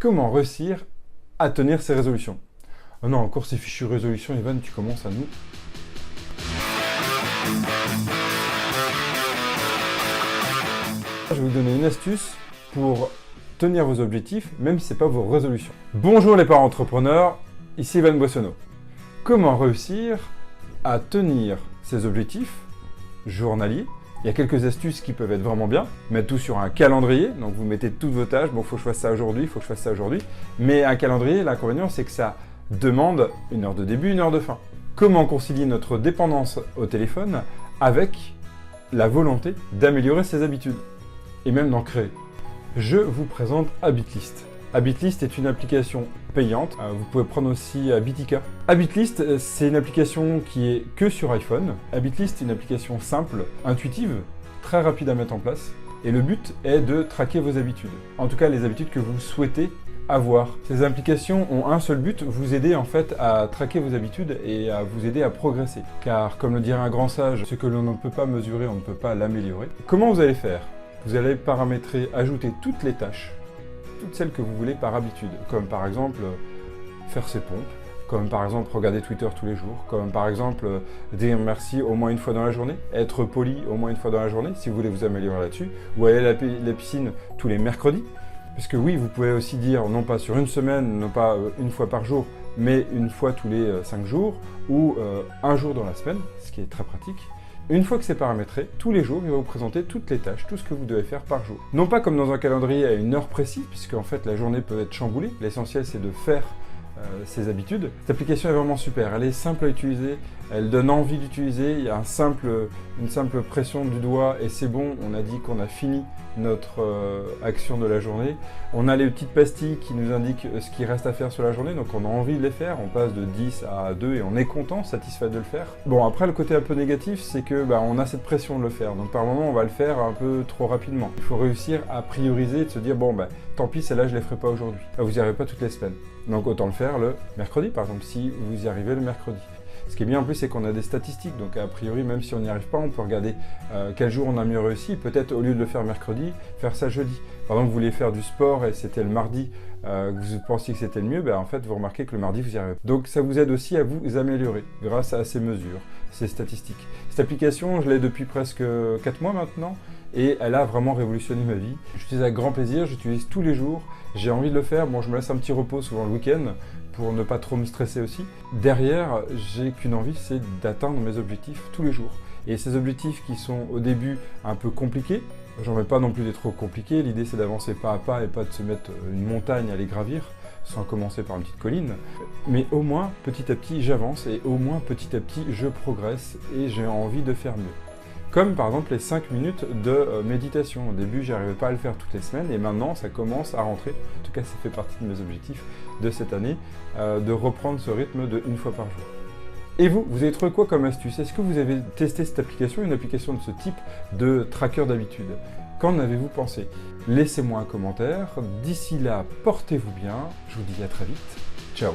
Comment réussir à tenir ses résolutions? Oh non, encore ces fichues résolutions, Ivan, tu commences à nous... Je vais vous donner une astuce pour tenir vos objectifs, même si ce n'est pas vos résolutions. Bonjour les parents entrepreneurs, ici Ivan Boissonneau. Comment réussir à tenir ses objectifs journaliers? Il y a quelques astuces qui peuvent être vraiment bien. Mettre tout sur un calendrier, donc vous mettez toutes vos tâches, bon, il faut que je fasse ça aujourd'hui, il faut que je fasse ça aujourd'hui. Mais un calendrier, l'inconvénient, c'est que ça demande une heure de début, une heure de fin. Comment concilier notre dépendance au téléphone avec la volonté d'améliorer ses habitudes et même d'en créer? Je vous présente Habitlist. Habitlist est une application payante. Vous pouvez prendre aussi Habitica. Habitlist, c'est une application qui est que sur iPhone. Habitlist est une application simple, intuitive, très rapide à mettre en place. Et le but est de traquer vos habitudes. En tout cas, les habitudes que vous souhaitez avoir. Ces applications ont un seul but, vous aider en fait à traquer vos habitudes et à vous aider à progresser. Car comme le dirait un grand sage, ce que l'on ne peut pas mesurer, on ne peut pas l'améliorer. Comment vous allez faire? Vous allez paramétrer, ajouter toutes les tâches, toutes celles que vous voulez par habitude, comme par exemple faire ses pompes, comme par exemple regarder Twitter tous les jours, comme par exemple dire merci au moins une fois dans la journée, être poli au moins une fois dans la journée si vous voulez vous améliorer là-dessus, ou aller à la piscine tous les mercredis. Parce que oui, vous pouvez aussi dire non pas sur une semaine, non pas une fois par jour, mais une fois tous les 5 jours, ou un jour dans la semaine, ce qui est très pratique. Une fois que c'est paramétré, tous les jours, il va vous présenter toutes les tâches, tout ce que vous devez faire par jour. Non pas comme dans un calendrier à une heure précise, puisque en fait la journée peut être chamboulée. L'essentiel c'est de faire ses habitudes. Cette application est vraiment super, elle est simple à utiliser, elle donne envie d'utiliser, il y a une simple pression du doigt et c'est bon, on a dit qu'on a fini notre action de la journée. On a les petites pastilles qui nous indiquent ce qui reste à faire sur la journée, donc on a envie de les faire, on passe de 10 à 2 et on est content, satisfait de le faire. Bon, après le côté un peu négatif, c'est que on a cette pression de le faire, donc par moment on va le faire un peu trop rapidement. Il faut réussir à prioriser et de se dire bon tant pis, celle-là je ne les ferai pas aujourd'hui. Vous n'y arrivez pas toutes les semaines, donc autant le faire le mercredi par exemple, si vous y arrivez le mercredi. Ce qui est bien en plus, c'est qu'on a des statistiques, donc a priori, même si on n'y arrive pas, on peut regarder quel jour on a mieux réussi, peut-être au lieu de le faire mercredi, faire ça jeudi. Par exemple, vous vouliez faire du sport et c'était le mardi, que vous pensiez que c'était le mieux, en fait, vous remarquez que le mardi, vous y arrivez pas. Donc ça vous aide aussi à vous améliorer grâce à ces mesures, ces statistiques. Cette application, je l'ai depuis presque 4 mois maintenant, et elle a vraiment révolutionné ma vie. J'utilise avec grand plaisir, j'utilise tous les jours, j'ai envie de le faire. Bon, je me laisse un petit repos souvent le week-end, pour ne pas trop me stresser aussi. Derrière, j'ai qu'une envie, c'est d'atteindre mes objectifs tous les jours. Et ces objectifs qui sont au début un peu compliqués, j'en mets pas non plus des trop compliqués, l'idée c'est d'avancer pas à pas et pas de se mettre une montagne à les gravir, sans commencer par une petite colline. Mais au moins, petit à petit, j'avance et au moins, petit à petit, je progresse et j'ai envie de faire mieux. Comme par exemple les 5 minutes de méditation. Au début, je n'arrivais pas à le faire toutes les semaines et maintenant, ça commence à rentrer. En tout cas, ça fait partie de mes objectifs de cette année, de reprendre ce rythme de une fois par jour. Et vous avez trouvé quoi comme astuce? Est-ce que vous avez testé cette application, une application de ce type de tracker d'habitude? Qu'en avez-vous pensé? Laissez-moi un commentaire. D'ici là, portez-vous bien. Je vous dis à très vite. Ciao.